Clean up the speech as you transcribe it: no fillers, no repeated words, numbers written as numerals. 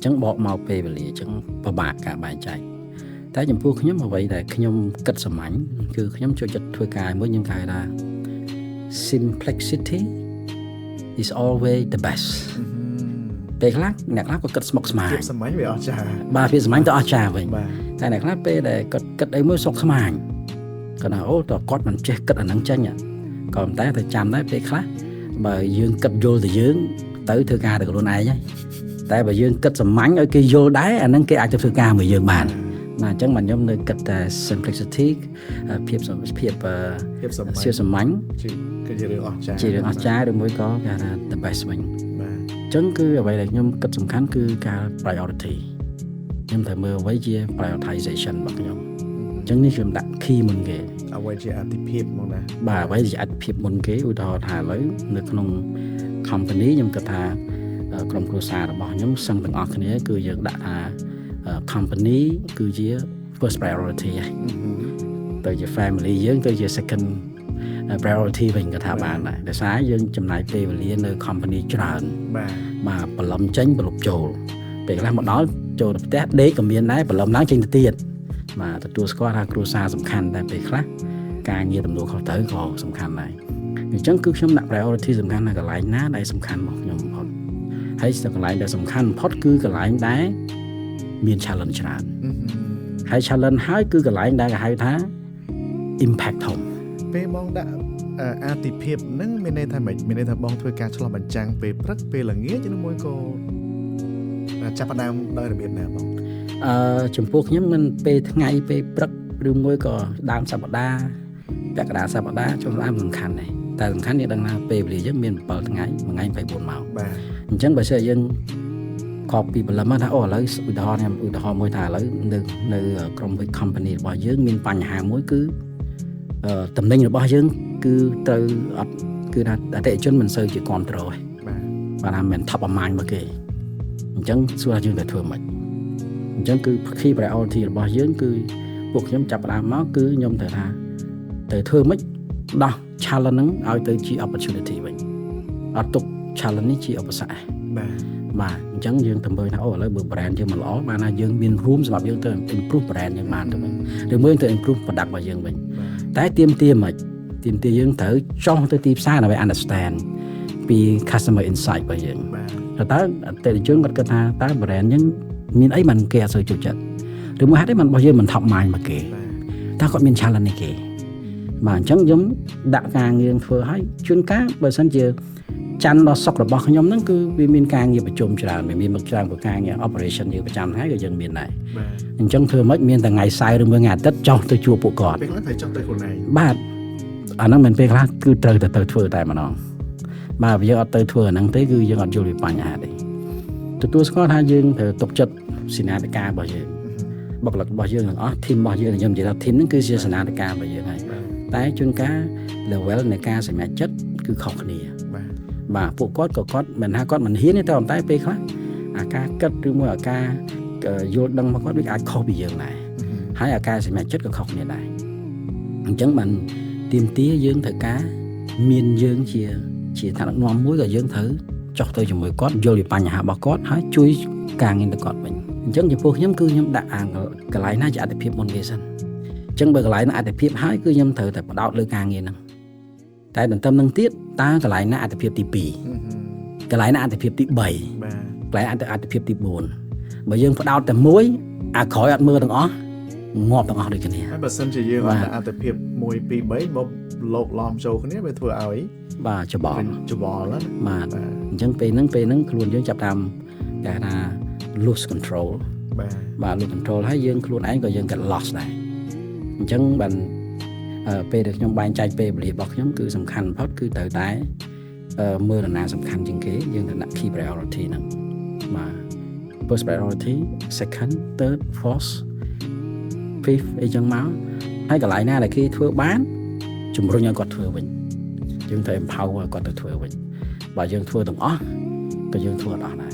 ចឹងបកមកពេលវេលាចឹងពិបាកការបែងចែកតែចំពោះខ្ញុំអ្វីដែលខ្ញុំគិតសាមញ្ញគឺខ្ញុំចូលចិត្តធ្វើការមួយខ្ញុំគេថា simplicity is always the best ពេលខ្លះអ្នកខ្លះក៏គិតស្មុគស្មាញភាពសាមញ្ញវាអស្ចារ្យបាទភាពសាមញ្ញទៅអស្ចារ្យវិញតែអ្នកខ្លះពេលដែលគាត់គិតអីមួយសុកស្មាញគាត់ថាអូតើគាត់មិនចេះគិតអាហ្នឹងចេញក៏ប៉ុន្តែតែចាំដែរពេលខ្លះបើយើងគិតយល់ទៅយើងទៅធ្វើការទៅខ្លួនឯងហើយតែបើយើងគិតសាមញ្ញឲ្យគេយល់ដែរអាហ្នឹងគេអាចទៅធ្វើការមួយយើងបានណាអញ្ចឹងមកខ្ញុំនៅគិតតែ simplicity ភាពសាមញ្ញគឺជារឿងអស្ចារ្យជារឿងអស្ចារ្យឬមួយក៏គេថា the best វិញបាទអញ្ចឹងគឺអ្វីដែលខ្ញុំគិតសំខាន់គឺការ priority ខ្ញុំត្រូវមើលអ្វីជា prioritization របស់ខ្ញុំអញ្ចឹងនេះខ្ញុំដាក់ key មុនគេអ្វីជាអាទិភាពមកណាបាទអ្វីជាអាទិភាពមុនគេឧទាហរណ៍ថាឥឡូវនៅក្នុង company ខ្ញុំគិតថាក្រុមគ្រួសាររបស់ខ្ញុំសឹងទាំងអស់គ្នាគឺយើងដាក់ថា company គឺជា first priority ហើយទៅជា family យើងទៅជា second priority វិញក៏ថាបានដែរដោយសារយើងចំណាយពេលវេលានៅ company ច្រើនបាទបន្លំចេញបន្លប់ចូលពេលខ្លះមកដល់ចូលទៅផ្ទះដេកក៏មានដែរបន្លំឡើងចេញទៅទៀតបាទទទួលស្គាល់ថាគ្រួសារសំខាន់តែពេលខ្លះការងារទំនួលខុសត្រូវក៏សំខាន់ដែរអញ្ចឹងគឺខ្ញុំដាក់ priority សំខាន់នៅកន្លែងណាដែលសំខាន់របស់ខ្ញុំបំផុតហើយកន្លែងដែលសំខាន់បំផុតគឺកន្លែងដែលមាន challenge ច្រើនហើយ challenge ហើយគឺកន្លែងដែលគេហៅថា impact ធំពេលបងដាក់អាទិភាពហ្នឹងមានន័យថាម៉េចមានន័យថាបងធ្វើការឆ្លោះបញ្ចាំងពេលព្រឹកពេលល្ងាចឬមួយក៏ចាប់ផ្ដើមដោយរបៀបណាបងចំពោះខ្ញុំមិនពេលថ្ងៃពេលព្រឹកឬមួយក៏ដើមសប្តាហ៍ពាក់កណ្ដាលសប្តាហ៍ចុងដើមសំខាន់ដែរតែសំខាន់យើងដឹងថាពេលវេលាយើងមាន7ថ្ងៃមួយថ្ងៃ24ម៉ោងបាទអញ្ចឹងបើសិនយើងខកពីព្រលឹមថាអូឥឡូវឧទាហរណ៍មួយថាឥឡូវនៅក្រុម company របស់យើងមានបញ្ហាមួយគឺតំណែងរបស់យើងគឺត្រូវអត់គឺថាអតិថិជនមិនសូវជាគ្រប់គ្រងទេបាទថាមិន top of mind មកគេអញ្ចឹងសួរថាយើងត្រូវធ្វើម៉េចអញ្ចឹងគឺ key priority របស់យើងគឺពួកខ្ញុំចាប់ផ្ដើមមកគឺខ្ញុំត្រូវថាត្រូវធ្វើម៉េចដោះ challenge ហ្នឹងឲ្យទៅជា opportunity វិញអត់ទុក challenge នេះជាឧបសគ្គបាទអញ្ចឹងយើងទៅមើលថាអូឥឡូវបើ brand យើងមិនល្អបានថាយើងមាន room សម្រាប់យើងទៅ improve brand យើងបានទៅវិញឬមួយទៅ improve product របស់យើងវិញតែទាមទារយើងត្រូវចោះទៅទីផ្សារដើម្បី understand ពី customer insight របស់យើងតើអតិថិជនគាត់គិតថាតើ brand យើងមានអីមិនគេអត់សូវចូលចិត្តឬមួយហេតុអីមិនរបស់យើងមិន top mind មកគេតើគាត់មាន challenge នេះគេបាទអញ្ចឹងខ្ញុំដាក់ការងារធ្វើឲ្យជួនកាលបើសិនជាច័ន្ទដល់សុករបស់ខ្ញុំហ្នឹងគឺវាមានការងារប្រជុំច្រើនមានមកច្រើនពីការងារ operation យើងប្រចាំថ្ងៃក៏យើងមានដែរអញ្ចឹងធ្វើម៉េចមានតែថ្ងៃសៅរ៍ឬមួយថ្ងៃអាទិត្យចុះទៅជួបពួកគាត់ពេលខ្លះត្រូវចុះទៅខ្លួនឯងបាទអាហ្នឹងមិនពេលខ្លះគឺត្រូវទៅធ្វើតែម្ដងបាទបើយើងអត់ទៅធ្វើអាហ្នឹងទេគឺយើងអត់យល់ពីបញ្ហាទេទទួលស្គាល់ថាយើងត្រូវទុកចិត្តសេនាធិការរបស់យើងបុគ្គលិករបស់យើងទាំងអស់ team របស់យើងខ្ញុំនិយាយថា team ហ្នឹងគឺជាសេនាធិការរបស់យើងហើយតែជួនកាល level នៃការសម្រេចចិត្តគឺខុសគ្នាបាទពួកគាត់ក៏គាត់មិនថាគាត់មិនហ៊ានទេតែពេលខ្លះអាការគិតឬមួយអាការយល់ដឹងរបស់គាត់វាអាចខុសពីយើងដែរហើយអាការសម្រេចចិត្តក៏ខុសគ្នាដែរអញ្ចឹងបានទាមទារយើងត្រូវការមានយើងជាឋានៈនាំមួយក៏យើងត្រូវចុះទៅជាមួយគាត់យល់ពីបញ្ហារបស់គាត់ហើយជួយការងារទៅគាត់វិញអញ្ចឹងចំពោះខ្ញុំគឺខ្ញុំដាក់កន្លែងណាជាអត្ថប្រយោជន៍មុនគេសិនអញ្ចឹងបើកន្លែងណាអត្ថប្រយោជន៍ហើយគឺខ្ញុំត្រូវតែបដោតលើការងារហ្នឹងតែទន្ទឹមនឹងទៀតតើកន្លែងណាអត្ថប្រយោជន៍ទី2កន្លែងណាអត្ថប្រយោជន៍ទី3កន្លែងអត្ថប្រយោជន៍ទី4បើយើងបដោតតែមួយអាក្រោយអត់មើលទាំងអស់ងាប់ទាំងអស់ដូចគ្នាហើយបើសិនជាយើងអត់អត្ថប្រយោជន៍1 2 3មកលោកឡំចូលគ្នាវាធ្វើឲ្យបាទច្បល់បាទអញ្ចឹងពេលហ្នឹងខ្លួនយើងចាប់តាមគេថា lose control បាទ lose control ហើយយើងខ្លួនឯងក៏យើងកាត់ loss ដែរអញ្ចឹងបានពេលដែលខ្ញុំបែងចែកពេលវេលារបស់ខ្ញុំគឺសំខាន់បំផុតគឺត្រូវតែមើលដំណើរសំខាន់ជាងគេយើងត្រូវដាក់ key priority ហ្នឹងបាទ first priority second third fourth fifth អីចឹងមកហើយកន្លែងណាដែលគេធ្វើបានជំរុញឲ្យគាត់ធ្វើវិញយើងត្រូវ empower គាត់ទៅធ្វើវិញបើយើងធ្វើទាំងអស់ក៏យើងធ្វើអត់អស់ដែរ